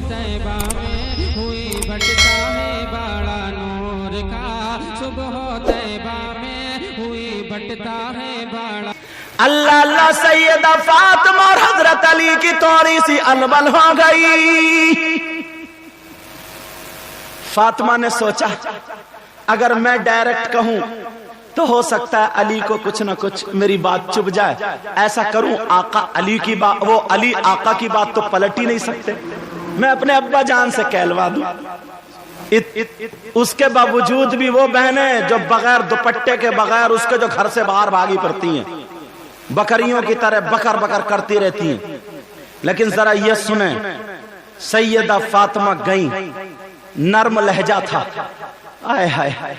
तैबा में हुई बटता है बड़ा नूर का, सुबह तैबा में हुई बटता है बड़ा। अल्लाह अल्लाह सैयदा फातिमा और हजरत अली की थोड़ी सी अनबन हो गई। फातिमा ने सोचा अगर मैं डायरेक्ट कहूं तो हो सकता है अली को कुछ ना कुछ मेरी बात चुभ जाए। ऐसा करूं आका अली की बात, वो अली आका की बात तो पलट ही नहीं सकते, मैं अपने अब्बा जान से कहलवा दूं। उसके बावजूद भी वो बहनें जो बगैर दुपट्टे के बगैर उसके जो घर से बाहर भागी पड़ती हैं, बकरियों की तरह बकर बकर करती रहती हैं। लेकिन जरा ये सुने, सैयदा फातिमा गई, नर्म लहजा था, आय हाय हाय,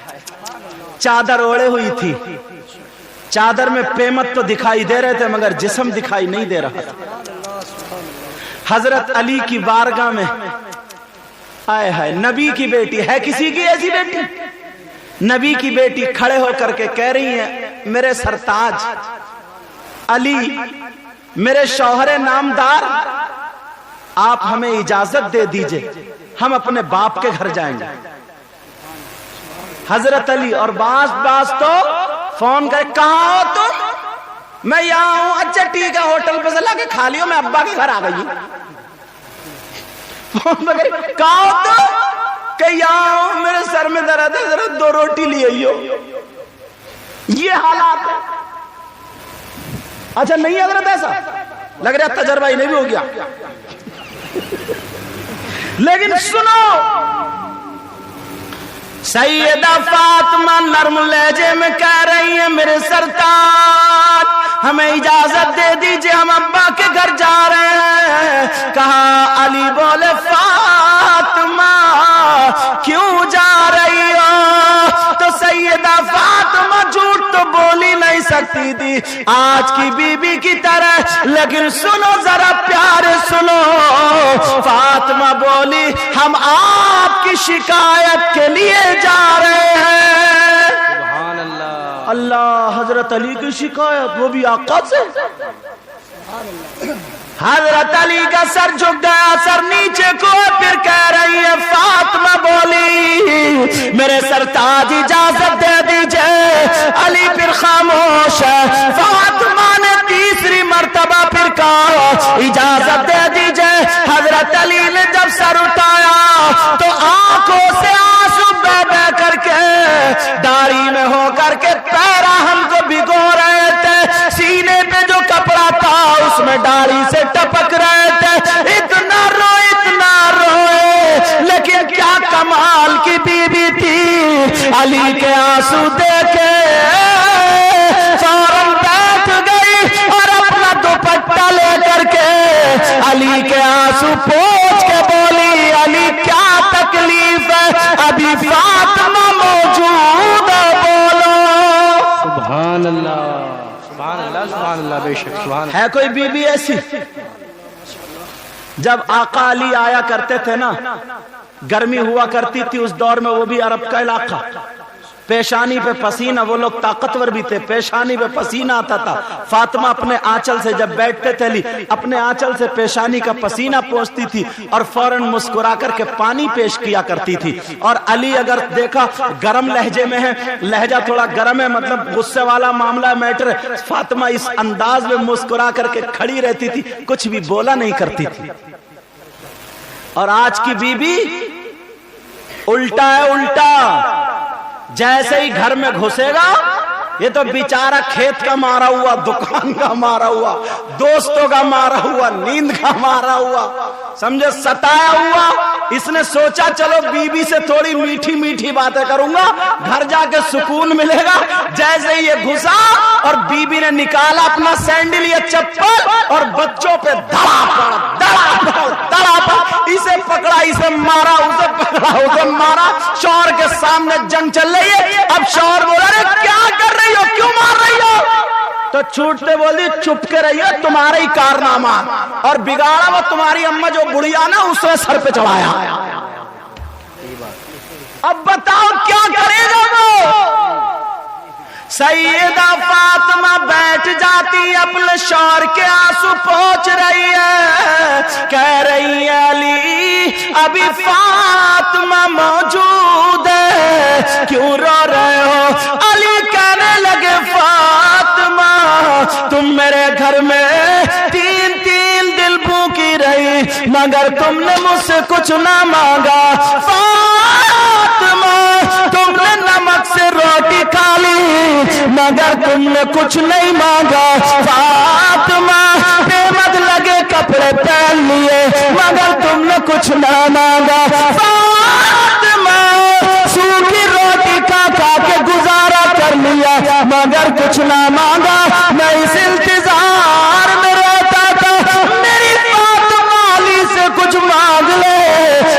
चादर ओढ़े हुई थी, चादर में पेमत तो दिखाई दे रहे थे मगर जिस्म दिखाई नहीं दे रहा था। हजरत अली की बारगाह में, आय हाय, नबी की बेटी है, किसी की ऐसी बेटी, नबी की बेटी खड़े होकर के कह रही है, मेरे सरताज अली, मेरे शौहरे नामदार, आप हमें इजाजत दे दीजिए, हम अपने बाप के घर जाएंगे। हजरत अली और बास बास तो फोन कर, कहाँ हो तुम? मैं यहाँ हूं। अच्छा ठीक है, होटल पे से लाके खा लियो, मैं अब्बा के घर आ गई। फोन पे कर, कहाँ हो तुम? कि यहाँ हूं, मेरे सर में दर्द है, जरा 2 रोटी ले आइयो। ये हालात है। अच्छा नहीं हजरत, ऐसा लग रहा तजर्बा ही नहीं भी हो गया। लेकिन सुनो, सैयदा फातिमा नर्म लहजे में कह रही है, मेरे सरताज हमें इजाजत दे दीजिए, हम अब्बा के घर जा रहे हैं। कहा अली बोले, फातिमा क्यों जा रही हो? तो सैयदा फातिमा झूठ तो बोल ही नहीं सकती थी आज की बीबी की तरह, लेकिन सुनो जरा प्यार सुनो। फातिमा बोली, हम आपकी शिकायत के लिए जा रहे हैं। सुभान अल्लाह। अल्लाह, हजरत अली की शिकायत, वो भी आका से। हजरत अली का सर झुक गया, सर नीचे को, फिर कह रही है, फातिमा बोली, मेरे सरताज इजाजत दे दीजिए। अली फिर खामोश है। फातिमा ने तीसरी मर्तबा फिर कहा, इजाजत दे दीजिए। हजरत अली ने जब सर उठाया तो आंखों से आंसू बह बह करके दाढ़ी में हो करके पैरा हमको भिगो रहे थे, सीने पे जो कपड़ा था उसमें दाढ़ी से टपक रहे थे। इतना रोए, लेकिन क्या कमाल की बीबी थी, अली के आंसू देखे फौरन बैठ गई और अपना दुपट्टा लेकर के अली के आंसू पोंछ के बोली, अली क्या तकलीफ है, अभी फातिमा मौजूद है, बोलो। सुभान अल्लाह, सुभान अल्लाह, सुभान अल्लाह। बेशक सुभान। है कोई बीबी ऐसी? जब आका अली आया करते थे ना, गर्मी हुआ करती थी उस दौर में, वो भी अरब का इलाका, पेशानी पे पसीना, वो लोग ताकतवर भी थे, पेशानी पे पसीना आता था। फातिमा अपने आंचल से जब बैठते थे अली, अपने आंचल से पेशानी का पसीना पोंछती थी और फौरन मुस्कुरा करके पानी पेश किया करती थी। और अली अगर देखा गरम लहजे में है, लहजा थोड़ा गरम है, मतलब गुस्से वाला मामला मैटर, फातिमा इस अंदाज में मुस्कुरा करके खड़ी रहती थी, कुछ भी बोला नहीं करती थी। और आज की बीबी उल्टा है, उल्टा। जैसे ही घर में घुसेगा, ये तो बेचारा खेत का मारा हुआ, दुकान का मारा हुआ, दोस्तों का मारा हुआ, नींद का मारा हुआ, समझे, सताया हुआ। इसने सोचा चलो बीबी से थोड़ी मीठी मीठी बातें करूंगा, घर जाके सुकून मिलेगा। जैसे ही ये घुसा और बीबी ने निकाला अपना सैंडल या चप्पल और बच्चों पे धड़ापड़, इसे पकड़ा, इसे मारा, उसे पकड़ा, उसे मारा। शौहर के सामने जंग चल रही है। अब शौहर बोला, अरे क्या कर रही हो, क्यों मार रही हो? तो छूटते बोली, चुप के रही हो, तुम्हारा ही कारनामा, और बिगाड़ा वो तुम्हारी अम्मा जो बुढ़िया ना, उसने सर पे चढ़ाया। अब बताओ क्या करेगा वो? सैयदा फातिमा बैठ जाती, अपने शौहर के आंसू पोंछ रही है, कह रही है, अली अभी फातिमा मौजूद है, क्यों रो रहे हो? अली कहने लगे फातिमा तुम मेरे घर में 3 दिन भूखी रही मगर तुमने मुझसे कुछ ना मांगा। फातिमा तुमने नमक से रोटी खा ली मगर तुमने कुछ नहीं मांगा। फातिमा बेमद लगे कपड़े पहन लिए मगर तुमने कुछ ना मांगा। फातिमा सूखी रोटी खा के गुजारा कर लिया मगर कुछ ना मांगा। मैं इस इंतजार में रहता था मेरी फातिमा अली से कुछ मांग ले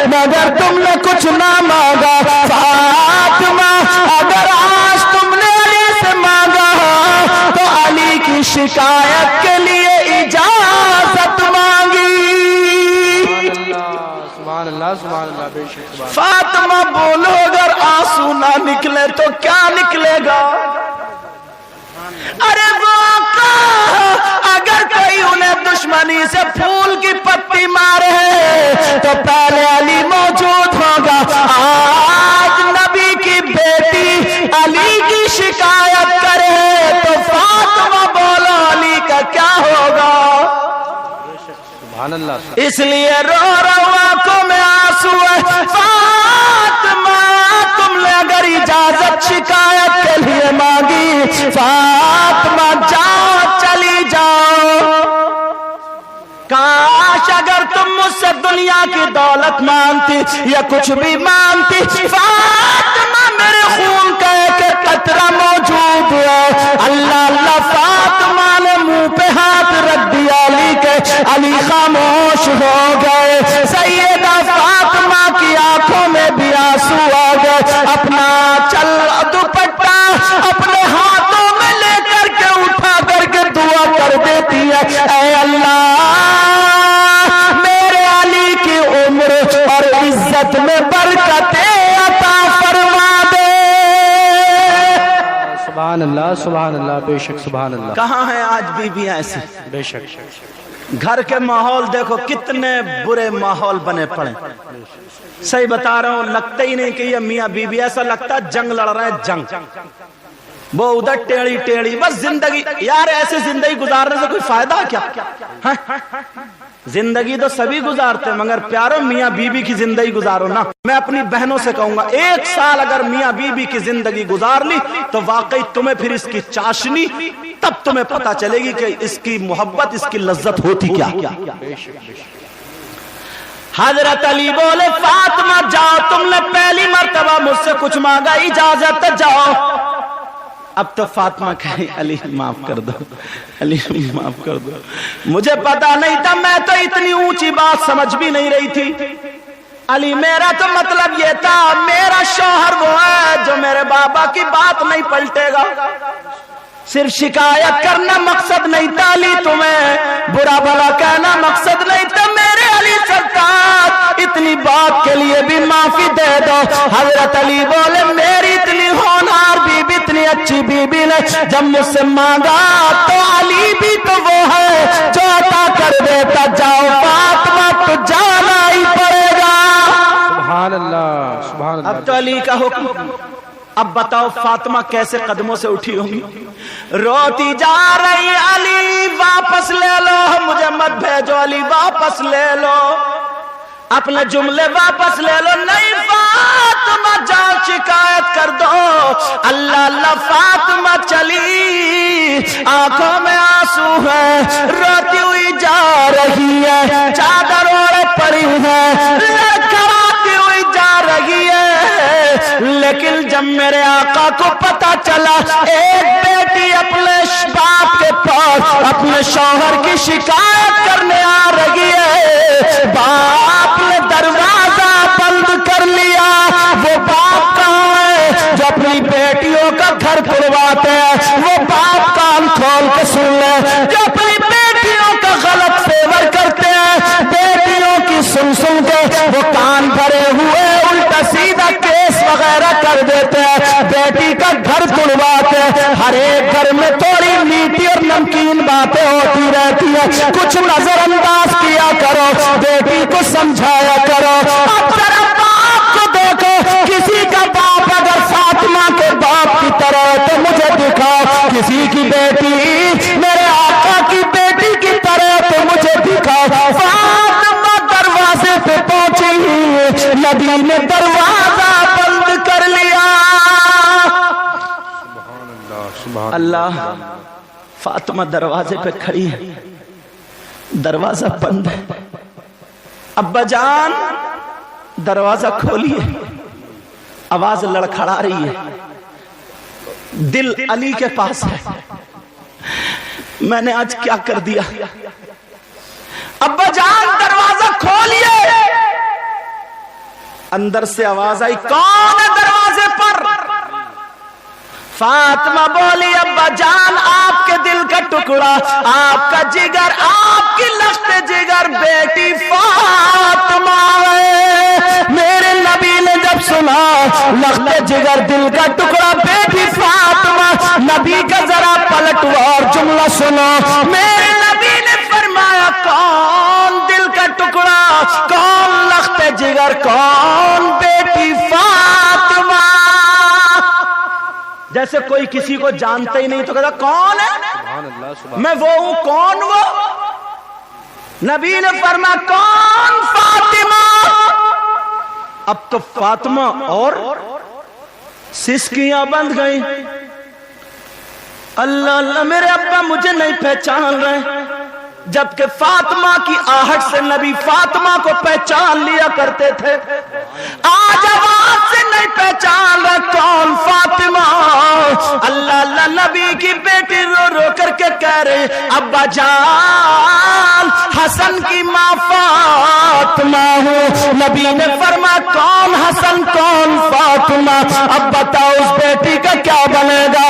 मगर तुमने कुछ ना मांगा। फातिमा अगर आज तुमने अली से मांगा तो अली की शिकायत के लिए इजाजत मांगी। फातिमा बोलो अगर आंसू ना निकले तो क्या निकलेगा? अरे वो अगर कोई उन्हें दुश्मनी से फूल की पत्ती मारे तो पहले अली मौजूद होगा। आज नबी की बेटी अली की शिकायत करे तो फातिमा बोलो अली का क्या होगा? इसलिए रो आंखों में आंसू है। फातिमा तुमने अगर इजाजत शिकायत के लिए मांगी, फातिमा जाओ चली जाओ। काश अगर तुम मुझसे दुनिया की दौलत मांगती या कुछ भी मांगती, फातिमा मेरे खून का एक कतरा मौजूद है। अल्लाह अल्लाह फातिमा ने मुंह पे हाथ रख दिया अली के, अली खामोश हो गए। सैयदा फातिमा की आंखों में भी आंसू आ गए। अपना चल दुपट्टा अपने हाथों में लेकर के उठा करके दुआ कर देती है, ऐ अल्लाह मेरे अली की उम्र और इज्जत में बरकतें अता फरमा दे। सुभान अल्लाह सुभान अल्लाह, बेशक सुभान अल्लाह। कहाँ है आज बीबियां ऐसी? बेशक घर के माहौल देखो कितने बुरे माहौल बने पड़े। सही बता रहा हूं, लगता ही नहीं कि ये मियां बीबी, ऐसा लगता है जंग लड़ रहे हैं जंग। वो उधर टेढ़ी टेढ़ी बस जिंदगी। यार ऐसे जिंदगी गुजारने से कोई फायदा क्या? जिंदगी तो सभी गुजारते हैं मगर प्यारो मियां बीबी की जिंदगी गुजारो ना। मैं अपनी बहनों से कहूंगा 1 साल अगर मियां बीबी की जिंदगी गुजार ली तो वाकई तुम्हें फिर इसकी चाशनी, तब तुम्हें पता चलेगी कि इसकी मोहब्बत इसकी लज्जत होती क्या। हजरत अली बोले फातिमा जाओ, तुमने पहली मर्तबा मुझसे कुछ मांगा, इजाजत जाओ। अब तो फातिमा कहे अली माफ कर दो, अली माफ कर दो, मुझे पता नहीं था, मैं तो इतनी ऊंची बात समझ भी नहीं रही थी। अली मेरा तो मतलब ये था मेरा शौहर वो है जो मेरे बाबा की बात नहीं पलटेगा। सिर्फ शिकायत करना मकसद नहीं था अली, तुम्हें बुरा भला कहना मकसद नहीं था। मेरे अली सरकार इतनी बात के लिए भी माफी दे दो। हजरत अली बोले मेरी इतनी होनहार बीबी, इतनी अच्छी बीबी ने जब मुझसे मांगा तो अली भी तो वो है जो अता कर देता। जाओ फातिमा तो जाना ही पड़ेगा। सुभान अल्लाह सुभान अल्लाह। अब तो अली का हुक्म। अब बताओ फातिमा कैसे कदमों से उठी होंगी, रोती जा रही, अली वापस ले लो, मुझे मत भेजो, अली वापस ले लो, अपने जुमले वापस ले लो। नहीं फातिमा जाओ शिकायत कर दो। अल्लाह अल्लाह फातिमा चली, आंखों में आंसू है, रोती हुई जा रही है, चादर ओढ़े पड़ी है, लड़खड़ाती हुई जा रही है। लेकिन जब मेरे आका को पता चला एक बेटी अपने बाप के पास अपने शौहर की शिकायत करने आ रही है, बाप ने दरवाजा बंद कर लिया। वो बाप कहाँ है जो अपनी बेटियों का घर तुड़वाते हैं? वो बाप कान खोल के सुन ले जो अपनी बेटियों का गलत फेवर करते हैं। बेटियों की सुन सुन के वो कान भरे हुए उल्टा सीधा केस वगैरह कर देते हैं, बेटी का घर तुड़वाते हैं। हर एक घर में थोड़ी मीठी और नमकीन बातें होती रहती है, कुछ नजरअंदाज किया करो, बेटी को समझाया करो। नबी ने दरवाजा बंद कर लिया। अल्लाह, फातिमा दरवाजे पे खड़ी है, दरवाजा बंद है। अब्बा जान दरवाजा खोलिए, आवाज लड़खड़ा रही है। दिल अली के पास है, मैंने आज क्या कर दिया। अब्बा जान दरवाजा खोलिए। अंदर से आवाज आई, कौन है दरवाजे पर? फातिमा बोली, अब्बा जान आपके दिल का टुकड़ा, आपका जिगर, आपकी लख्त जिगर बेटी फातिमा है। मेरे नबी ने जब सुना लख्त जिगर दिल का टुकड़ा बेटी फातिमा, नबी का जरा पलटवार जुमला सुनो। मेरे नबी ने फरमाया, कौन दिल का टुकड़ा, कौन लख्त जिगर, कौन बेटी फातिमा। जैसे कोई किसी को जानता ही नहीं तो कहता कौन है, मैं वो हूं, कौन वो? नबी ने फरमाया, कौन? फातिमा। अब तो फातिमा और सिसकियां बंद गई। अल्लाह अल्लाह, मेरे अब्बा मुझे नहीं पहचान रहे, जबकि फातिमा की आहट से नबी फातिमा को पहचान लिया करते थे। आज आवाज से नहीं पहचान रहे कौन फातिमा। अल्लाह अल्लाह, नबी की बेटी रो रो करके कह रही, अब्बा जान हसन की माँ फातिमा हूँ। नबी ने फरमाया, कौन हसन, कौन फातिमा? अब बताओ उस बेटी का क्या बनेगा?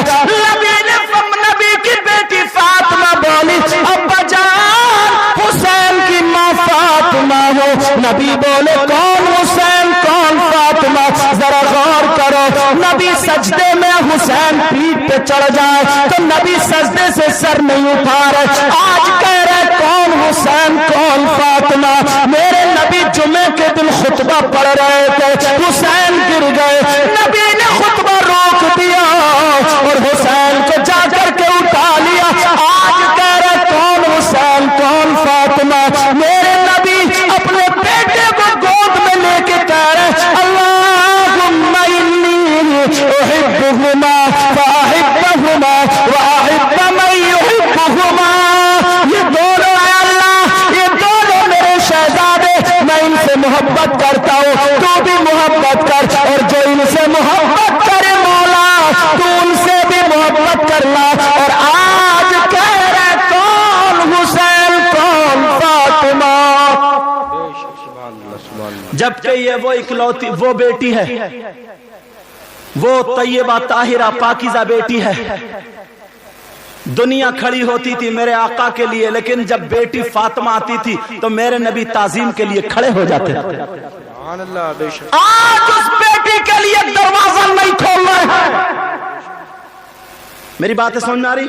नबी की बेटी फातिमा बोली, अब्बा जान हुसैन की माँ फातिमा हो। नबी बोले, कौन हुसैन, कौन फातिमा? जरा गौर करो, नबी सजदे में हुसैन पीठ पे चढ़ जाए तो नबी सजदे से सर नहीं उठा रहे। आज कह रहे कौन हुसैन, कौन फातिमा। मेरे नबी जुमे के दिन खुतबा पढ़ रहे थे, हुसैन गिर गए, नबी ने खुतबा रोक दिया और हुसैन को जाकर के उठा लिया। आज कह रहे कौन हुसैन, कौन फातिमा। मेरे नबी अपने बेटे को गोद में लेके कह रहे, अल्लाहुम्मा इन्नी उहिब्बुहुमा फअहिब्बहुमा वअहिब्ब मन युहिब्बुहुमा। ये दोनों है अल्लाह, ये दोनों मेरे शहजादे, मैं इनसे मोहब्बत करता हूँ, तू भी मोहब्बत कर, और जो इनसे मोहब्बत करे मौला तू उनसे भी मोहब्बत करना। और आज कह रहे कौन हुसैन, कौन फातिमा। जबकि ये वो इकलौती वो बेटी है, वो तैयबा ताहिरा पाकीज़ा बेटी है। दुनिया खड़ी होती थी मेरे आका के लिए, लेकिन जब बेटी फातिमा आती थी तो मेरे नबी ताजीम के लिए खड़े हो जाते थे। आज उस बेटी के लिए दरवाजा नहीं खोलना है। मेरी बातें समझ में आ रही?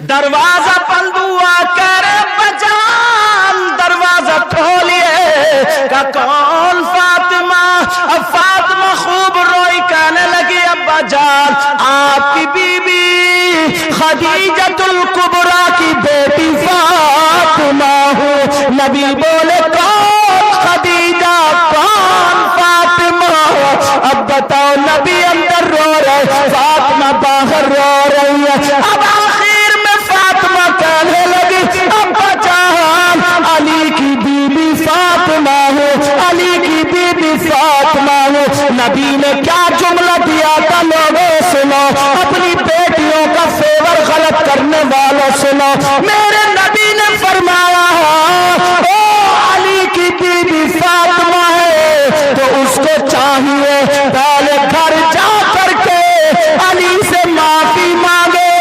दरवाजा बंद हुआ, कर बजान दरवाजा खोलिए का कौन फातिमा। अब फातिमा खूब रोई, कहने लगी, अब्बा जान आपकी बीबी खदीजतुल कुबरा की बेटी फातिमा हूँ। नबी बोले, कौन खदीजा, कौन फातिमा। अब बताओ, नबी अंदर रो रहे, फातिमा बाहर रो रही है। अब आखिर में फातिमा कहने लगी, अब्बा जान अली की बीबी फातिमा हो, अली की बीबी फातिमा हो। नबी ने क्या जुमला दिया था लोगों सुनो, अपनी बेटियों का फेवर गलत करने वालों सुनो। मेरे नबी ने फरमाया, ओ अली की बीबी फातिमा है तो उसको चाहिए पहले घर जा करके अली से माफी मांगे,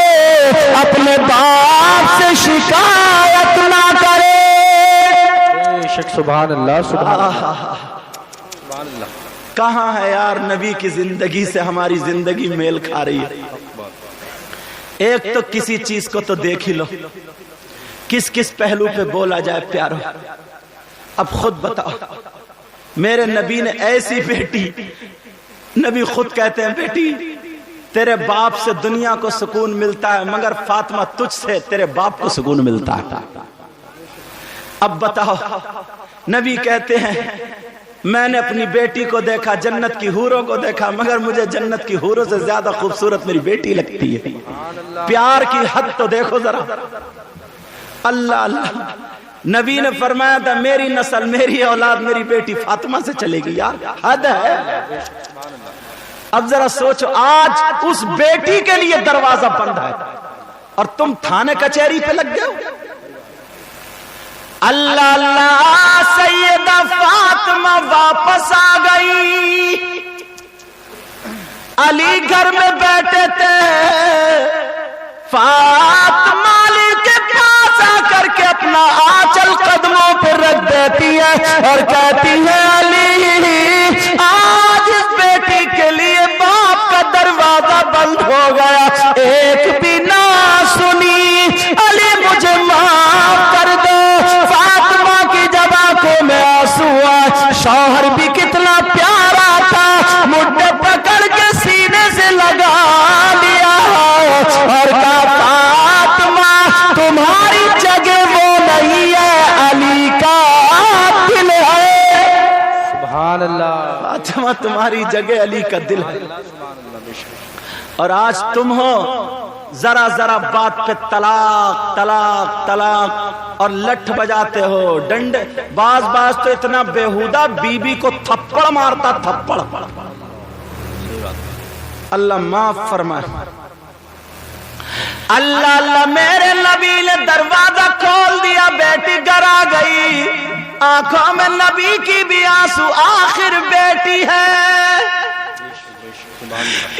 अपने बाप से शिकायत ना करे। सुभान अल्लाह, सुभान अल्लाह। कहाँ है यार नबी की जिंदगी से हमारी जिंदगी मेल खा रही है। एक तो किसी चीज को तो देख ही लो, किस किस पहलू पे बोला जाए प्यारो। अब खुद बताओ, मेरे नबी ने ऐसी बेटी, नबी खुद कहते हैं बेटी तेरे बाप से दुनिया को सुकून मिलता है, मगर फातिमा तुझसे तेरे बाप को सुकून मिलता है। अब बताओ, नबी कहते हैं میں نے اپنی بیٹی کو دیکھا، جنت کی حوروں کو دیکھا، مگر مجھے جنت کی حوروں سے زیادہ خوبصورت میری بیٹی لگتی ہے۔ پیار کی حد تو دیکھو ذرا، اللہ اللہ۔ نبی نے فرمایا تھا میری نسل، میری اولاد، میری بیٹی فاطمہ سے چلے گی، یار حد ہے۔ اب ذرا سوچو، آج اس بیٹی کے لیے دروازہ بند ہے اور تم تھانے کچہری پہ لگ گئے ہو۔ اللہ اللہ، سیدہ فاطمہ واپس آ گئی۔ علی گھر میں بیٹھے تھے، فاطمہ علی کے پاس آ کر کے اپنا آنچل قدموں پہ رکھ دیتی ہے اور کہتی ہے علی آج اس بیٹی کے لیے باپ کا دروازہ بند ہو گیا، ایک بھی نہ سنی، علی مجھے معاف کر دو۔ فاطمہ کی جب آنکھوں میں آنسو آئے، شوہر بھی کتنا پیارا تھا، مجھے پکڑ کے سینے سے لگا لیا اور کہا فاطمہ تمہاری جگہ وہ نہیں ہے، علی کا دل ہے۔ سبحان اللہ، فاطمہ تمہاری جگہ علی کا دل ہے۔ اور آج تم ہو ذرا ذرا بات پہ طلاق طلاق طلاق اور لٹھ بجاتے ہو، ڈنڈے، بعض تو اتنا بےہودہ بیوی کو تھپڑ مارتا، تھپڑ۔ اللہ معاف فرمائے۔ اللہ اللہ، میرے نبی نے دروازہ کھول دیا، بیٹی گھر آ گئی، آنکھوں میں نبی کی بھی آنسو، آخر بیٹی ہے۔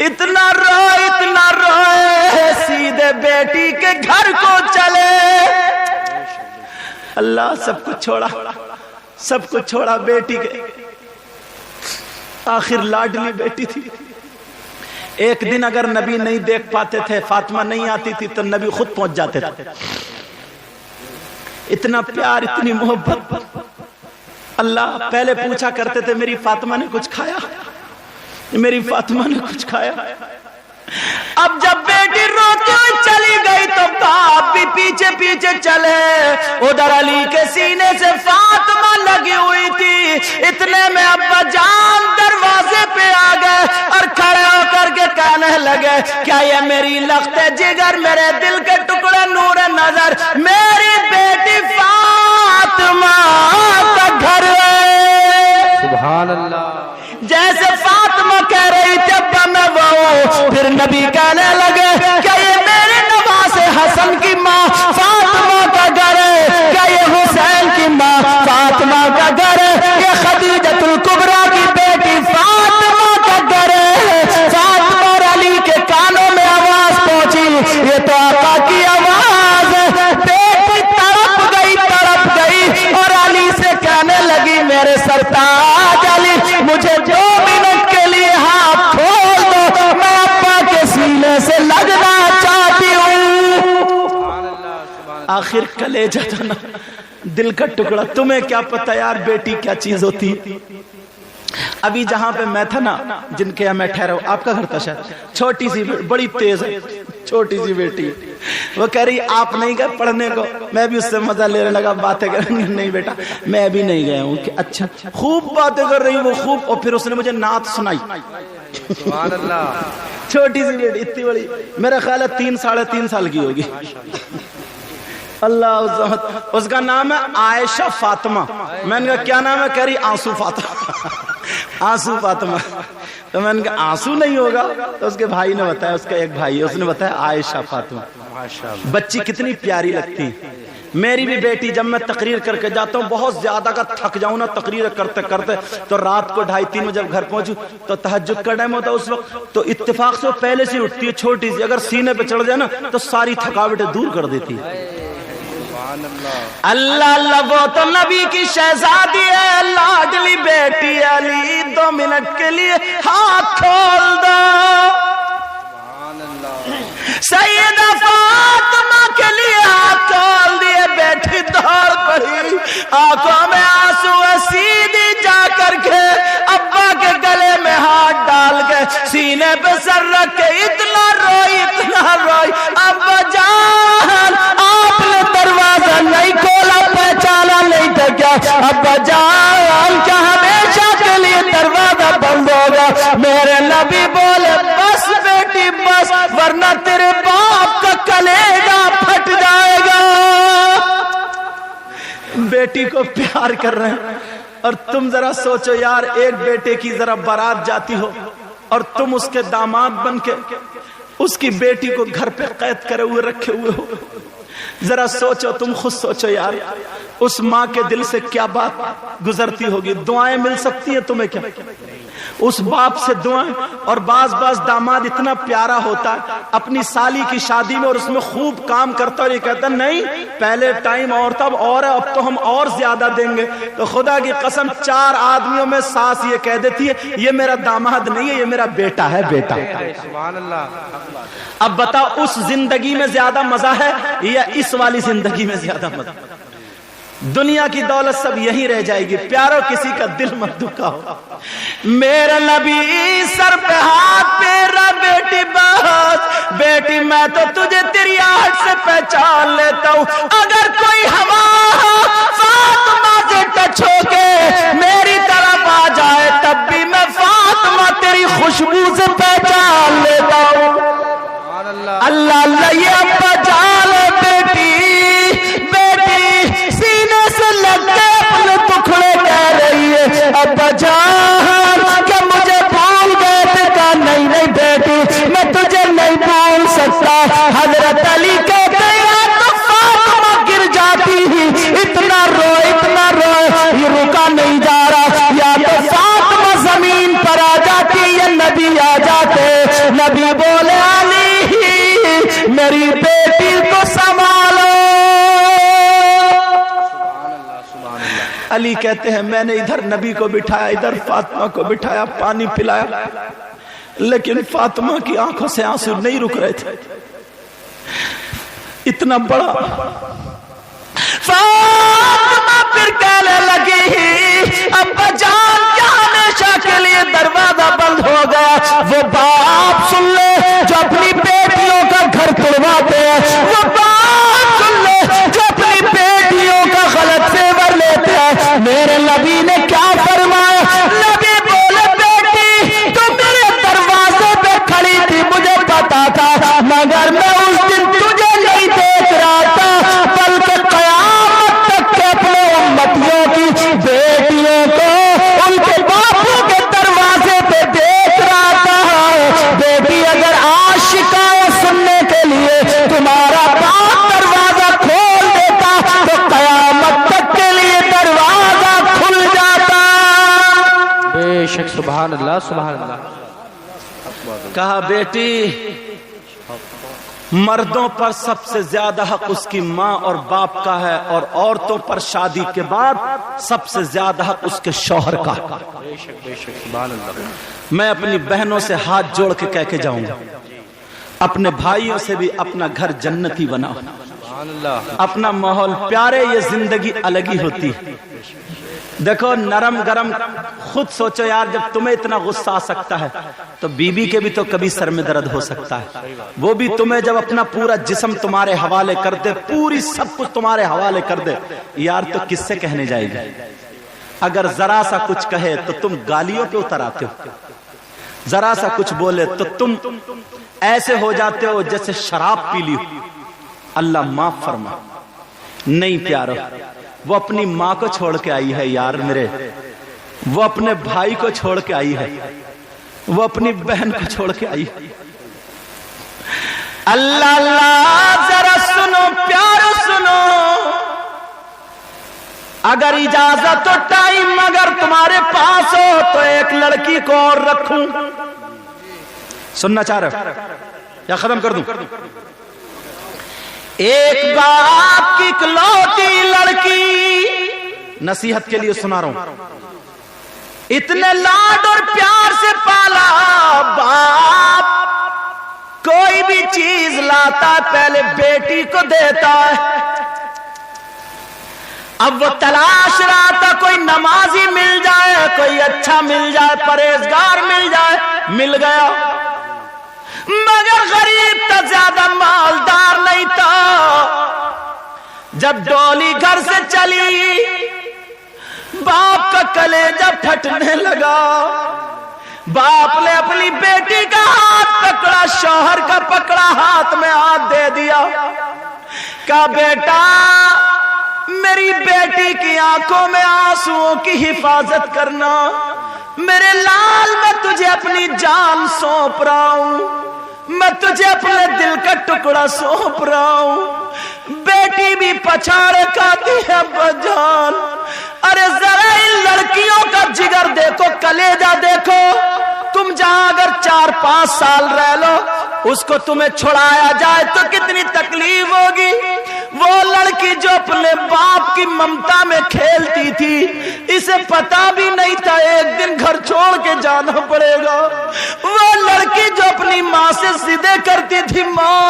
اتنا روئے سیدھے بیٹی کے گھر کو چلے۔ اللہ سب کچھ چھوڑا بیٹی کے، آخر لاڈلی بیٹی تھی۔ ایک دن اگر نبی نہیں دیکھ پاتے تھے، فاطمہ نہیں آتی تھی، تو نبی خود پہنچ جاتے تھے۔ اتنا پیار، اتنی محبت۔ اللہ پہلے پوچھا کرتے تھے میری فاطمہ نے کچھ کھایا، میری فاطمہ نے کچھ کھایا۔ اب جب بیٹی روتی ہوئی چلی گئی تو باپ بھی پیچھے پیچھے چلے، ادھر علی کے سینے سے فاطمہ لگی ہوئی تھی۔ اتنے میں ابا جان دروازے پہ آ گئے اور کھڑے ہو کر کے کہنے لگے کیا یہ میری لخت جگر، میرے دل کے ٹکڑے، نور نظر، میری بیٹی فاطمہ کا گھر ہے۔ سبحان اللہ۔ جیسے فاطمہ کہہ رہی تھی ابا میں وہ ہوں، پھر نبی کہنے لگے کہ یہ میرے نواز حسن کی ماں فاطمہ کا گھر ہے، کہ یہ حسین کی ماں فاطمہ کا گھر ہے، یہ خدیجۃ الکبریٰ کی بیٹی فاطمہ کا گھر ہے۔ فاطمہ اور علی کے کانوں میں آواز پہنچی، یہ تو آقا کی آواز ہے۔ بیٹی تڑپ گئی اور علی سے کہنے لگی میرے سرتاج علی مجھے 2 منٹ کے لیے ہاتھ کھول دو، میں ابا کے سینے سے لگنا چاہتی ہوں۔ آخر کلیجہ تھا نا، دل کا ٹکڑا۔ تمہیں کیا پتہ یار بیٹی کیا چیز ہوتی۔ ابھی جہاں پہ میں تھا نا، جن کے یہاں میں ٹھہرا ہوں، آپ کا گھر تھا شاید، چھوٹی سی بڑی تیز ہے، چھوٹی سی بیٹی، وہ کہہ رہی آپ نہیں گئے پڑھنے کو؟ میں بھی اس سے مزہ لینے لگا، باتیں کر رہی، نہیں بیٹا میں بھی نہیں گیا ہوں۔ کہ اچھا، خوب باتیں کر رہی وہ خوب، اور پھر اس نے مجھے نعت سنائی۔ سبحان اللہ۔ چھوٹی سی بیٹی اتنی بڑی، میرا خیال ہے 3 ساڑھے 3 سال کی ہوگی۔ اللہ، اس کا نام ہے عائشہ فاطمہ۔ میں نے کہا کیا نام ہے؟ کہہ رہی آنسو فاطمہ۔ آنسو فاطمہ۔ تو میں نے کہا آنسو نہیں ہوگا؟ تو اس کے بھائی نے بتایا، اس کا ایک بھائی ہے، اس نے بتایا عائشہ فاطمہ۔ بچی کتنی پیاری لگتی۔ میری بھی بیٹی جب میں تقریر کر کے جاتا ہوں، بہت زیادہ کا تھک جاؤں نا تقریر کرتے کرتے، تو رات کو 2:30-3 بجے جب گھر پہنچوں تو تہجد کا ٹائم ہوتا ہے اس وقت، تو اتفاق سے وہ پہلے سے اٹھتی ہے، چھوٹی سی، اگر سینے پہ چڑھ جائے نا تو ساری تھکاوٹیں دور کر دیتی ہے۔ اللہ اللہ، وہ تو نبی کی شہزادی ہے، لاڈلی بیٹی علی، 2 منٹ کے لیے ہاتھ کھول دو۔ سیدہ فاطمہ کے لیے ہاتھ کھول دیے، بیٹی دوڑ پڑی، آنکھوں میں آنسو، سیدھی جا کر کے ابا کے گلے میں ہاتھ ڈال کے سینے پہ سر رکھ کے اتنا روئی ابا جان آپ نے دروازہ نہیں کھولا، پہچانا نہیں تھا کیا؟ ابا جان کیا ہمیشہ میرے نبی بولے بس بیٹی بس، ورنہ تیرے باپ کا کلیجہ پھٹ جائے گا۔ بیٹی کو پیار کر رہے ہیں، اور تم ذرا سوچو یار، ایک بیٹے کی ذرا بارات جاتی ہو اور تم اس کے داماد بن کے اس کی بیٹی کو گھر پہ قید کرے ہوئے رکھے ہوئے ہو، ذرا سوچو، تم خود سوچو یار، اس ماں کے دل سے کیا بات گزرتی ہوگی۔ دعائیں مل سکتی ہیں تمہیں کیا؟ اس باپ سے دعائیں۔ اور بعض داماد اتنا پیارا ہوتا ہے اپنی سالی کی شادی میں، اور اس میں خوب کام کرتا اور یہ کہتا نہیں پہلے ٹائم اور تھا، اب اور ہے، اب تو ہم اور زیادہ دیں گے۔ تو خدا کی قسم 4 آدمیوں میں ساس یہ کہہ دیتی ہے یہ میرا داماد نہیں ہے، یہ میرا بیٹا ہے، بیٹا۔ سبحان اللہ۔ اب بتاؤ اس زندگی میں زیادہ مزہ ہے یا اس والی زندگی میں زیادہ مزہ؟ دنیا کی دولت سب یہی رہ جائے گی۔ پیارو کسی کا دل مت دکھاؤ۔ میرا نبی سر پہ ہاتھ پھیرا، بیٹی بس بیٹی میں تو تجھے تیری آہٹ سے پہچان لیتا ہوں، اگر کوئی ہوا فاطمہ سے ٹچ ہو کے میری طرف آ جائے تب بھی میں فاطمہ تیری خوشبو سے پہچان لیتا ہوں۔ اللہ اللہ یہ ابا جان بیٹی بیٹی سینے سے لگ کے اپنے ٹکڑے کہہ رہی ہے ابا جان کہ مجھے بھول گئے تھے، کہا نہیں نہیں بیٹی میں تجھے نہیں بھول سکتا۔ حضرت علی کہتے ہیں تو فاطمہ گر جاتی ہی، اتنا روئے یہ رکا نہیں جا رہا، یا تو فاطمہ زمین پر آ جاتی یا نبی آ جاتے۔ نبی بولے علی میری بیٹی کو سنبھالو۔ علی کہتے ہیں میں نے ادھر نبی کو بٹھایا، ادھر فاطمہ کو بٹھایا، پانی پلایا، لیکن فاطمہ کی آنکھوں سے آنسو نہیں رک رہے تھے۔ اتنا بڑا فاطمہ پھر کہنے لگی ابا جان کیا ہمیشہ کے لیے دروازہ بند ہو گیا؟ وہ باپ سن لے جو اپنی بیٹیوں کا گھر توڑواتے ہیں، وہ باپ سن لے جو اپنی بیٹیوں کا غلط فیور لیتے ہیں۔ میرے نبی نے کیا فرمایا؟ نبی بولے بیٹی تو میرے دروازے پہ کھڑی تھی، مجھے پتا تھا، مگر میں اس دن تجھے نہیں دیکھ رہا تھا، بلکہ قیامت تک کے اپنے امتیوں کی بیٹیوں کو ان کے باپوں کے دروازے پہ دیکھ رہا تھا۔ بیٹی اگر آج شکایت سننے کے لیے تمہارا باپ دروازہ کھول دیتا تو قیامت تک کے لیے دروازہ کھل جاتا۔ بے شک سبحان اللہ سبحان اللہ۔ کہا بیٹی مردوں پر سب سے زیادہ حق اس کی ماں اور باپ کا ہے، اور عورتوں پر شادی کے بعد سب سے زیادہ حق اس کے شوہر کا۔ بے شک سبحان اللہ۔ میں اپنی بہنوں سے ہاتھ جوڑ کے کہہ کے جاؤں گا، اپنے بھائیوں سے بھی اپنا گھر جنتی بناؤ، سبحان اللہ۔ اپنا ماحول پیارے، یہ زندگی الگ ہی ہوتی ہے۔ دیکھو نرم گرم، خود سوچو یار، جب تمہیں اتنا غصہ آ سکتا ہے تو بیوی کے بھی تو کبھی سر میں درد ہو سکتا ہے۔ وہ بھی تمہیں جب اپنا پورا جسم تمہارے حوالے کر دے، پوری سب کچھ تمہارے حوالے کر دے، یار تو کس سے کہنے جائے گی؟ اگر ذرا سا کچھ کہے تو تم گالیوں پہ اتر آتے ہو، ذرا سا کچھ بولے تو تم ایسے ہو جاتے ہو جیسے شراب پی لی ہو۔ اللہ معاف فرما۔ نہیں پیارو، وہ اپنی ماں کو چھوڑ کے آئی ہے یار میرے، وہ اپنے بھائی کو چھوڑ کے آئی ہے، وہ اپنی بہن کو چھوڑ کے آئی ہے۔ اللہ اللہ ذرا سنو پیارو سنو، اگر اجازت و ٹائم اگر تمہارے پاس ہو تو ایک لڑکی کو اور رکھوں۔ سننا چاہ رہے ہو یا ختم کر دوں؟ ایک باپ کی اکلوتی لڑکی، نصیحت کے لیے سنا رہا ہوں، اتنے لاڈ اور پیار سے پالا باپ کوئی بھی چیز لاتا پہلے بیٹی کو دیتا ہے۔ اب وہ تلاش رہا تھا کوئی نمازی مل جائے، کوئی اچھا مل جائے، پرہیزگار مل جائے، مل گیا، مگر غریب تھا، زیادہ مالدار نہیں تھا۔ جب ڈولی گھر سے چلی باپ کا کلیجہ پھٹنے لگا، बाप ने अपनी बेटी का हाथ पकड़ा, शौहर का पकड़ा, हाथ में हाथ दे दिया, कहा बेटा मेरी बेटी की आंखों में आंसुओं की हिफाजत करना, मेरे लाल मैं तुझे अपनी जान सौंप रहा हूं, मैं तुझे अपने दिल का टुकड़ा सौंप रहा हूं। बेटी भी पछाड़ खाती है बजान। अरे जरा इन लड़कियों का जिगर देखो, कलेजा देखो, तुम जहां अगर 4-5 साल रह लो, उसको तुम्हें छुड़ाया जाए तो कितनी तकलीफ होगी। वो लड़की जो अपने बाप की ममता में खेलती थी, इसे पता भी नहीं था एक दिन घर छोड़ के जाना पड़ेगा। वो लड़की जो अपनी माँ से जिदे करती थी, माँ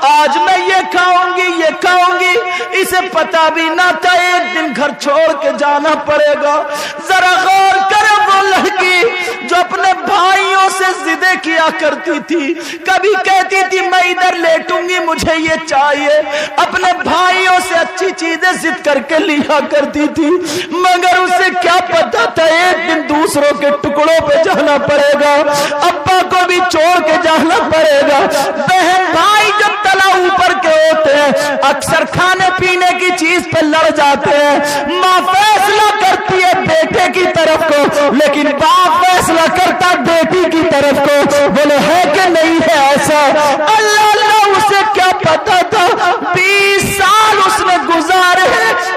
आज मैं ये खाऊंगी ये खाऊंगी, इसे पता भी ना था एक दिन घर छोड़ के जाना पड़ेगा। जरा गौर करो, वो लड़की जो अपने भाइयों से जिदे किया करती थी, कभी कहती थी मैं इधर लेटूंगी मुझे ये चाहिए, अपने भाइयों से अच्छी चीजें जिद करके लिया करती थी, मगर उसे क्या पता था एक दिन दूसरों के टुकड़ों पे जाना पड़ेगा, अब्बा को भी छोड़ के जाना पड़ेगा। बहन भाई जब तला ऊपर के होते हैं, अक्सर खाने पीने की चीज पे लड़ जाते हैं। माँ फैसला करती है बेटे की तरफ को, लेकिन बाप फैसला करता बेटी की तरफ को। बोले है कि नहीं है ऐसा? अल्लाह उसे क्या पता था, 20 साल उसने गुजारे,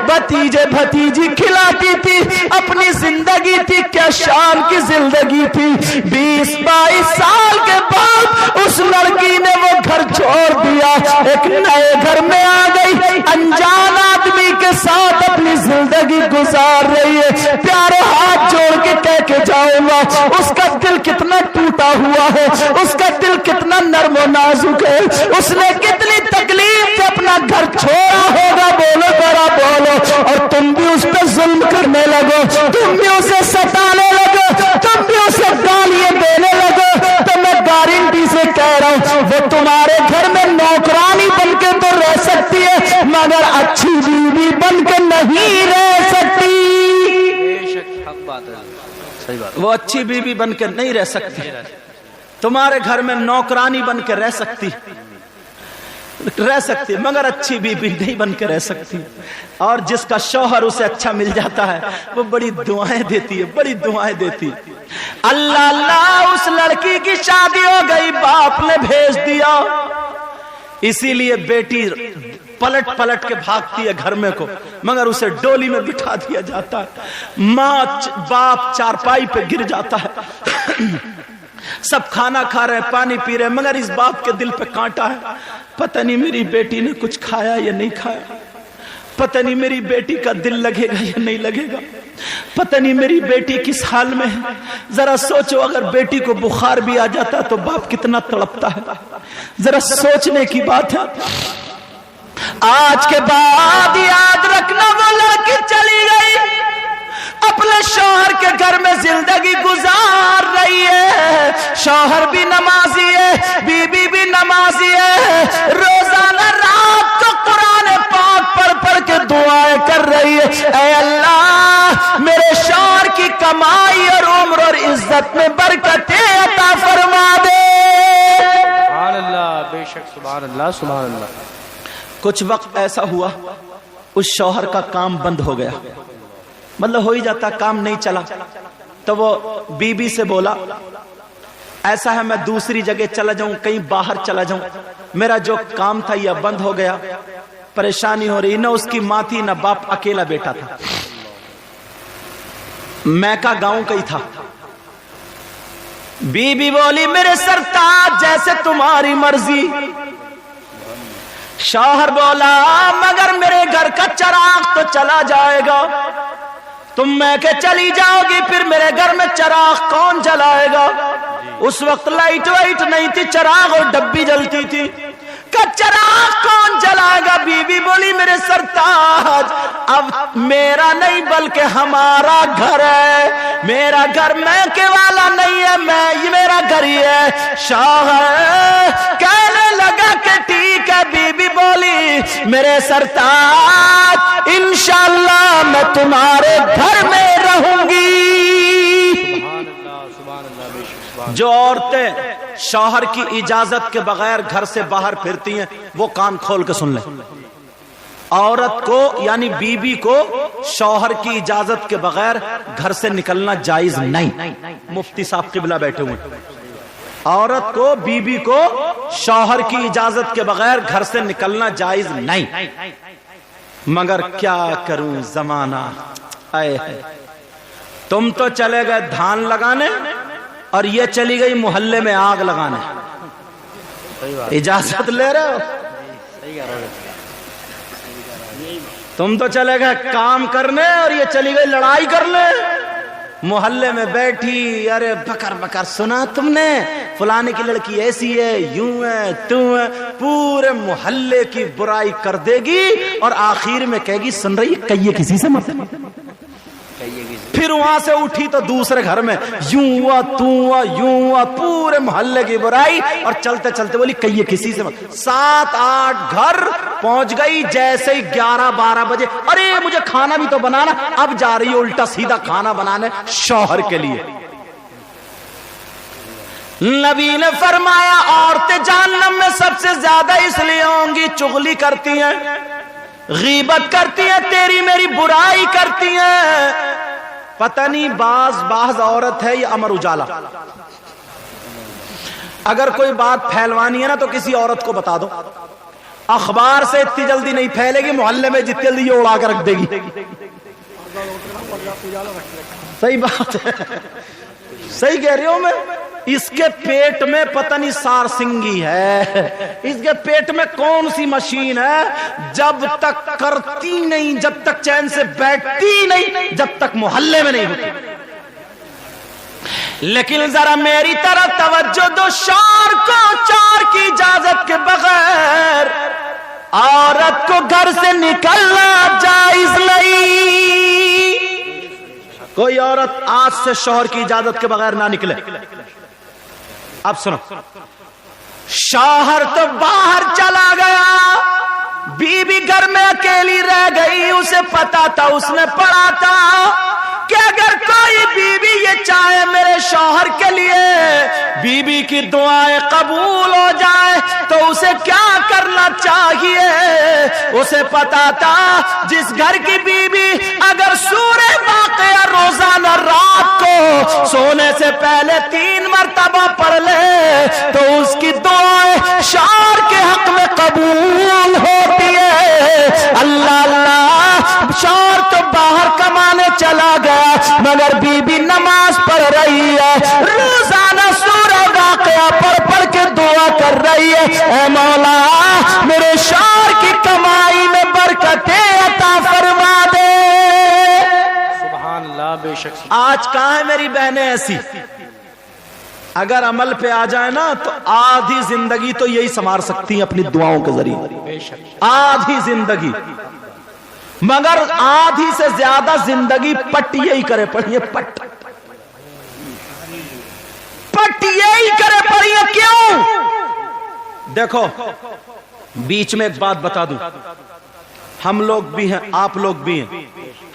भतीजे भतीजी खिलाती थी, अपनी जिंदगी थी, क्या शान की जिंदगी थी। 20-22 साल के बाद उस लड़की ने वो घर छोड़ दिया, एक नए घर में आ गई, अनजान आदमी के साथ अपनी जिंदगी गुजार रही है। प्यारे हाथ जोड़ के कह के जाऊंगा, उसका दिल कितना टूटा हुआ है, उसका दिल कितना नर्म और नाजुक है, उसने कितनी तकलीफ से अपना घर छोड़ा होगा। बोलो जरा बोलो। और तुम भी उस पर जुल्म करने लगो, तुम भी उसे सताने लगो, तुम भी उसे गालियां देने लगो, तो मैं गारंटी से कह रहा हूं वो तुम्हारे घर में नौकरानी बनके तो रह सकती है, मगर अच्छी बीवी बनकर नहीं रह सकती। सही बात। वो अच्छी बीवी बनकर नहीं रह सकती, तुम्हारे घर में नौकरानी बनकर रह सकती मगर अच्छी बीवी नहीं बनकर रह सकती। और जिसका शौहर उसे अच्छा मिल जाता है, वो बड़ी दुआएं देती है, बड़ी दुआएं देती है। अल्लाह अल्लाह, उस लड़की की शादी हो गई, बाप ने भेज दिया, इसीलिए बेटी पलट पलट के भागती है घर में को, मगर उसे डोली में बिठा दिया जाता है। माँ बाप चारपाई पे गिर जाता है, सब खाना खा रहे, पानी पी रहे, मगर इस बाप के दिल पे कांटा है, पता नहीं मेरी बेटी ने कुछ खाया या नहीं खाया, पता नहीं मेरी बेटी का दिल लगेगा या नहीं लगेगा, पता नहीं मेरी बेटी किस हाल में है। जरा सोचो, अगर बेटी को बुखार भी आ जाता तो बाप कितना तड़पता है, जरा सोचने की बात है। आज के बाद याद रखना, वो लड़की चली गई, अपने शौहर के घर में जिंदगी गुजार रही है। शौहर भी नमाजी है, बीबी भी नमाजी है, रोजाना रात को कुरान पाक पढ़ पढ़ के दुआएं कर रही है, ऐ अल्लाह मेरे शौहर की कमाई और उम्र और इज्जत में बरकतें अता फरमा दे। सुभान अल्लाह, बेशक सुभान अल्लाह सुभान अल्लाह। कुछ वक्त ऐसा हुआ, उस शौहर का काम बंद हो गया, मतलब हो ही जाता, काम नहीं चला, तो वो बीबी से बोला ऐसा है मैं दूसरी जगह चला जाऊं, कहीं बाहर चला जाऊं, मेरा जो काम था यह बंद हो गया, परेशानी हो रही। न उसकी माँ थी न बाप, अकेला बेटा था, मैका गांव का ही था। बीबी बोली मेरे सरताज जैसे तुम्हारी मर्जी। शौहर बोला मगर मेरे घर का चिराग तो चला जाएगा, तुम मैके चली जाओगी, फिर मेरे घर में चिराग कौन जलाएगा। उस वक्त लाइट वाइट नहीं थी, चिराग और डब्बी जलती थी, चिराग कौन जलाएगा। बीबी बोली मेरे सरताज अब मेरा नहीं बल्कि हमारा घर है, मेरा घर मैके वाला नहीं है, मैं ये मेरा घर ही है। शौहर कहने लगा कि ठीक है। बीबी बोली मेरे सरताज इंशाअल्लाह मैं तुम्हारे घर में रहूंगी। सुभान अल्लाह सुभान अल्लाह। جو عورتیں شوہر کی اجازت کے بغیر گھر سے باہر پھرتی ہیں وہ کان کھول کے سن لیں. عورت کو یعنی بیوی کو شوہر کی اجازت کے بغیر گھر سے نکلنا جائز نہیں. مفتی صاحب قبلہ بیٹھے ہوئے. عورت کو بیوی کو شوہر کی اجازت کے بغیر گھر سے نکلنا جائز نہیں. مگر کیا کروں زمانہ آئے ہے. تم تو چلے گئے دھان لگانے اور یہ چلی گئی محلے میں آگ لگانے. اجازت لے رہے ہو؟ تم تو چلے گئے کام کرنے اور یہ چلی گئی لڑائی کرنے. محلے میں بیٹھی ارے بکر بکر سنا تم نے فلانے کی لڑکی ایسی ہے یوں ہے تو ہے. پورے محلے کی برائی کر دے گی اور آخر میں کہے گی سن رہی کہیے کسی سے مت. پھر وہاں سے اٹھی تو دوسرے گھر میں یوں ہوا تو ہوا یوں ہوا. پورے محلے کی برائی اور چلتے چلتے بولی کہیے کسی سے مت. 7-8 گھر پہنچ گئی. جیسے ہی 11-12 بجے ارے مجھے کھانا بھی تو بنانا. اب جا رہی ہے الٹا سیدھا کھانا بنانے شوہر کے لیے. نبی نے فرمایا عورتیں جہنم میں سب سے زیادہ اس لیے ہوں گی چغلی کرتی ہیں, غیبت کرتی ہیں, تیری میری برائی کرتی ہیں. پتہ نہیں بعض عورت ہے یہ امر اجالا. اگر کوئی بات پھیلوانی ہے نا تو کسی عورت کو بتا دو. اخبار سے اتنی جلدی نہیں پھیلے گی, محلے میں جتنی جلدی یہ اڑا کے رکھ دے گی. صحیح بات ہے, صحیح کہہ رہی ہوں میں. اس کے پیٹ میں پتہ نہیں سار سنگی ہے, اس کے پیٹ میں کون سی مشین ہے. جب تک کرتی نہیں, جب تک چین سے بیٹھتی نہیں, جب تک محلے میں نہیں ہوتی. لیکن ذرا میری طرف توجہ دو. شوہر کو چار کی اجازت کے بغیر عورت کو گھر سے نکلنا جائز نہیں. کوئی عورت آج سے شوہر کی اجازت کے بغیر نہ نکلے. اب سنو, شوہر تو باہر چلا گیا, بیوی گھر میں اکیلی رہ گئی. اسے پتا تھا, اس نے پڑھا تھا کہ اگر کوئی بیوی یہ چاہے میرے شوہر کے لیے بیوی کی دعائیں قبول ہو جائے تو اسے کیا کرنا چاہیے. اسے پتا تھا جس گھر کی بیوی اگر سورہ واقعہ روزانہ رات کو سونے سے پہلے 3 مرتبہ پڑھ لے تو اس کی دعائیں شوہر کے حق میں قبول ہوتی ہے. اللہ اللہ, شوہر تو باہر کمانے چلا گیا مگر بیوی نماز پڑھ رہی ہے, روزانہ سورہ واقعہ پڑھ کے دعا کر رہی ہے, اے مولا میرے شوہر کی کمائی میں برکتیں عطا فرما دے. سبحان اللہ. بے شک. آج کہاں ہے میری بہنیں ایسی؟ اگر عمل پہ آ جائے نا تو آدھی زندگی تو یہی سنوار سکتی ہیں اپنی دعاؤں کے ذریعے. بے شک. آدھی زندگی, مگر آدھی سے زیادہ زندگی پٹ یہی کرے پڑھیے. پٹ یہی کرے پڑھیے. کیوں؟ دیکھو بیچ میں ایک بات بتا دوں, ہم لوگ بھی ہیں آپ لوگ بھی ہیں.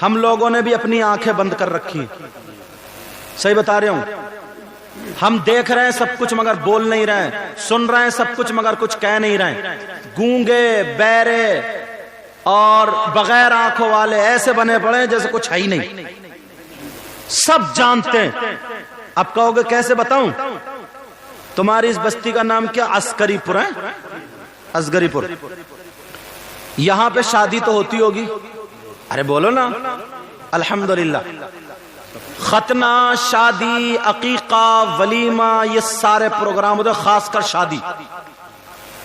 ہم لوگوں نے بھی اپنی آنکھیں بند کر رکھی ہیں. صحیح بتا رہے ہوں. ہم دیکھ رہے ہیں سب کچھ مگر بول نہیں رہے ہیں, سن رہے ہیں سب کچھ مگر کچھ کہہ نہیں رہے ہیں. گونگے بہرے اور بغیر آنکھوں والے ایسے بنے پڑے جیسے کچھ ہے ہی نہیں. سب جانتے ہیں. اب کہو گے کیسے بتاؤں؟ تمہاری اس بستی کا نام کیا؟ عسکری پور ہے. عسکری پور. یہاں پہ شادی تو ہوتی ہوگی, ارے بولو نا. الحمدللہ ختنہ, شادی, عقیقہ, ولیمہ, یہ سارے پروگرام ہوتے, خاص کر شادی.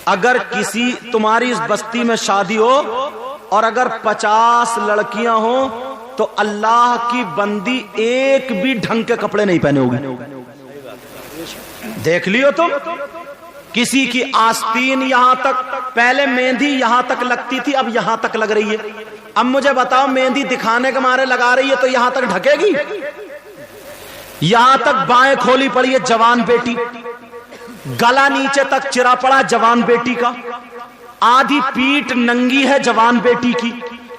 اگر کسی تمہاری اس بستی میں شادی ہو اور اگر 50 لڑکیاں ہوں تو اللہ کی بندی ایک بھی ڈھنگ کے کپڑے نہیں پہنے ہوگی. دیکھ لیو تم, کسی کی آستین یہاں تک, پہلے مہندی یہاں تک لگتی تھی اب یہاں تک لگ رہی ہے. اب مجھے بتاؤ مہندی دکھانے کے مارے لگا رہی ہے تو یہاں تک ڈھکے گی؟ یہاں تک بائیں کھولی پڑی ہے جوان بیٹی, گلا نیچے تک چرا پڑا جوان بیٹی کا, آدھی پیٹ ننگی ہے جوان بیٹی کی,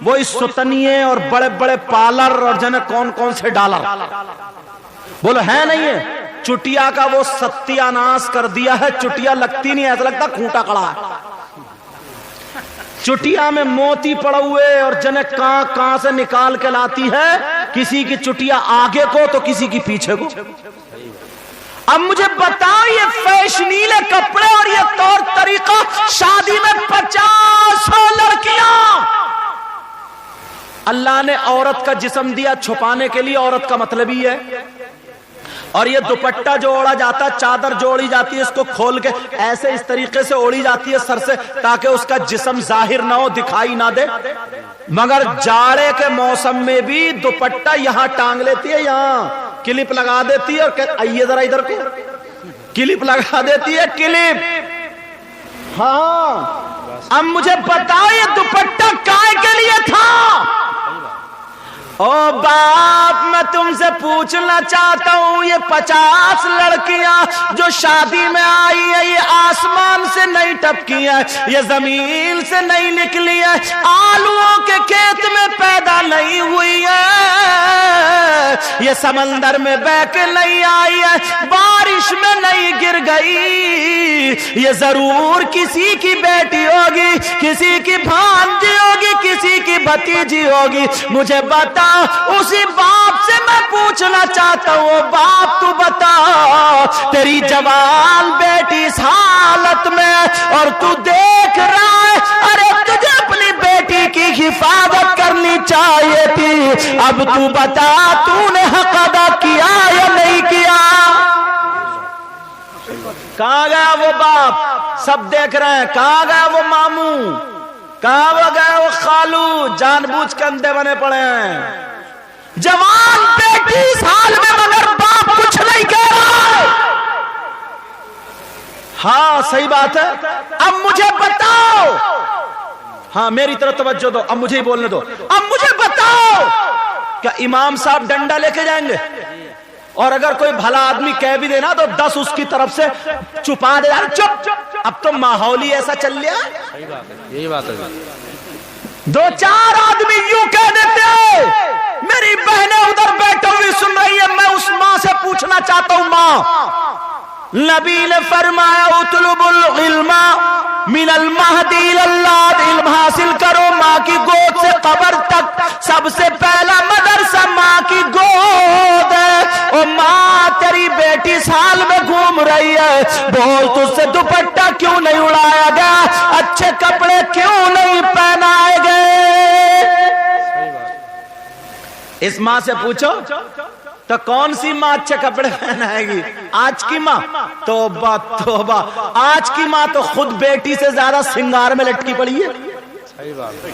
وہ اس ستنیے اور بڑے بڑے پارلر اور جنے کون کون سے ڈالر. بولو ہے نہیں ہے؟ चुटिया का वो सत्यानाश कर दिया है। चुटिया लगती नहीं, ऐसा लगता खूंटा कड़ा है। चुटिया में मोती पड़े हुए और जने कहां से निकाल के लाती है, किसी की चुटिया आगे को तो किसी की पीछे को। अब मुझे बताओ, ये फैशनीले कपड़े और ये तौर तरीका, शादी में 50 लड़कियां। अल्लाह ने औरत का जिस्म दिया छुपाने के लिए, औरत का मतलब ही है। और ये दुपट्टा जो ओढ़ा जाता है, चादर जो ओढ़ी जाती है, इसको खोल के ऐसे इस तरीके से ओढ़ी जाती है सर से, ताकि उसका जिस्म जाहिर ना हो, दिखाई ना दे। मगर जाड़े के मौसम में भी दुपट्टा यहां टांग लेती है, यहां क्लिप लगा देती है और आइए जरा इधर को, क्लिप लगा देती है, क्लिप। हाँ, अब मुझे बताओ ये दुपट्टा काय के लिए था? ओ बाप, मैं तुमसे पूछना चाहता हूं, ये 50 लड़कियां जो शादी में आई है, ये आसमान से नहीं टपकी है, ये जमीन से नहीं निकली है, आलूओं के खेत में पैदा नहीं हुई है, ये समंदर में बह के नहीं आई है, बारिश में नहीं गिर गई, ये जरूर किसी की बेटी होगी, किसी की भांजी होगी, किसी की भतीजी होगी। मुझे बता, उसी बाप से मैं पूछना चाहता हूँ, बाप तू बता, तेरी जवान बेटी इस हालत में और तू देख रहा है, अरे तुझे अपनी बेटी की हिफाजत करनी चाहिए थी। अब तू बता, तूने हक अदा किया या नहीं किया? कहां गया वो बाप? सब देख रहे हैं। कहां गया वो मामू? कहां गया वो खालू? जानबूझ के अंधे बने पड़े हैं। जवान बेटी इस हाल में, मगर बाप कुछ नहीं कह रहा है। हाँ, सही बात है। अब मुझे बताओ, हाँ मेरी तरफ तवज्जो दो, अब मुझे ही बोलने दो। अब मुझे बताओ, क्या इमाम साहब डंडा लेके जाएंगे? और अगर कोई भला आदमी कह भी देना तो 10 उसकी तरफ से छुपा दे। चुप, अब तो माहौल ही ऐसा चल रहा है। सही बात है, यही बात है। 2-4 आदमी यूं कह देते हैं, मेरी बहनें उधर बैठी हुई सुन रही है, मैं उस मां से पूछना चाहता हूं, मां, नबी ने फरमाया उतलुबुल इल्मा मिनल महदी इलल लाद, इल्म हासिल करो मां की गोद से कब्र तक। सबसे पहला मदरसा मां की गोद है। ओ मां, तेरी बेटी साल में घूम रही है, बोल तुझसे दुपट्टा क्यों नहीं उड़ाया गया? अच्छे कपड़े क्यों नहीं पहनाए गए? इस मां से पूछो तो कौन सी मां अच्छे कपड़े पहनाएगी? आज की मां? तौबा तौबा, आज की मां तो खुद बेटी से ज्यादा श्रृंगार में लटकी पड़ी है। सही बात है।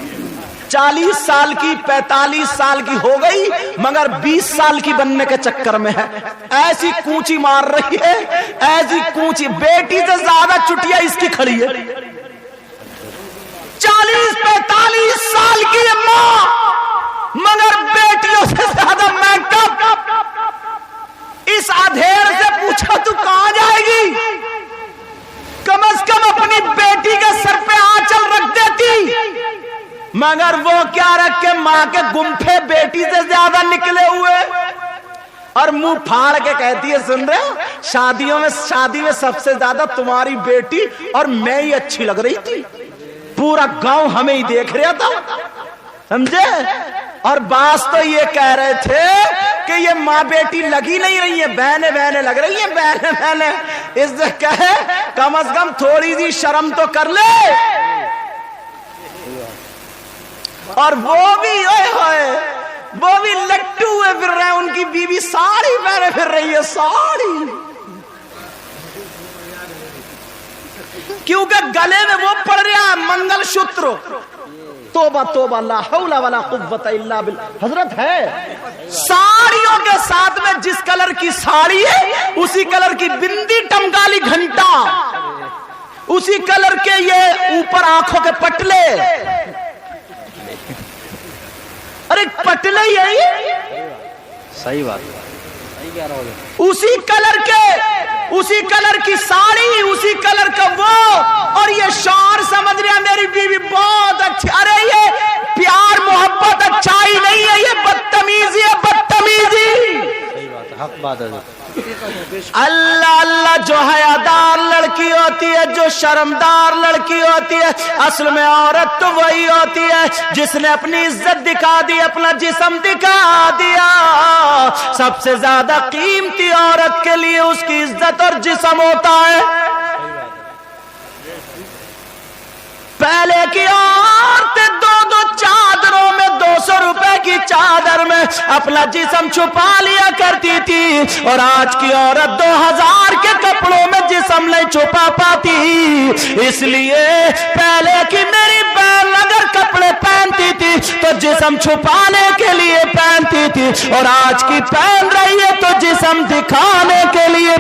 40 साल की, 45 साल की हो गई, मगर 20 साल की बनने के चक्कर में है। ऐसी कूंची मार रही है, ऐसी कूंची, बेटी से ज्यादा चुटिया इसकी खड़ी है। 40-45 साल की मां, मगर बेटियों से ज्यादा मेकअप। इस अधेड़ से पूछा तू कहां जाएगी? कम से कम अपनी बेटी के सर पे आंचल रख देती, मगर वो क्या रख के मां के गुम्फे बेटी से ज्यादा निकले हुए, और मुंह फाड़ के कहती है, सुन रहे हो, शादी में सबसे ज्यादा तुम्हारी बेटी और मैं ही अच्छी लग रही थी, पूरा गांव हमें ही देख रहा था, समझे? और बास तो ये कह रहे थे कि ये माँ बेटी लगी नहीं रही है, बहने बहने लग रही है, बहने बहने। इससे कहे कम से कम थोड़ी सी शर्म तो कर ले। और वो भी वो भी लट्टू हुए फिर रहे हैं, उनकी बीवी साड़ी पहने फिर रही है, साड़ी, क्योंकि गले में वो पड़ रहा है मंगलसूत्र। तोबा तोबा, ला हौला वला कुव्वता इल्ला बिल्लाह। हजरत है, साड़ियों के साथ में जिस कलर की साड़ी है उसी कलर की बिंदी, टमकाली घंटा, उसी कलर के ये ऊपर आंखों के पटले, अरे पटले यही, सही बात है, उसी कलर की साड़ी, उसी कलर का वो, और ये शान समझ रहा मेरी बीवी बहुत अच्छी। अरे ये प्यार मोहब्बत अच्छाई नहीं है, ये बदतमीजी है, बदतमीजी। हक बात है। अल्लाह अल्लाह जो हयादार लड़की होती है, जो शर्मदार लड़की होती है, असल में औरत तो वही होती है जिसने अपनी इज्जत दिखा दी, अपना जिस्म दिखा दिया। सबसे ज्यादा कीमती औरत के लिए उसकी इज्जत और जिस्म होता है। पहले की औरतें दो चादरों में 200 रुपए की चादर में अपना जिस्म छुपा लिया करती थी, और आज की औरत 2000 के कपड़ों में जिस्म नहीं छुपा पाती। इसलिए पहले की मेरी बहन अगर कपड़े पहनती थी तो जिस्म छुपाने के लिए पहनती थी, और आज की पहन रही है तो जिस्म दिखाने के लिए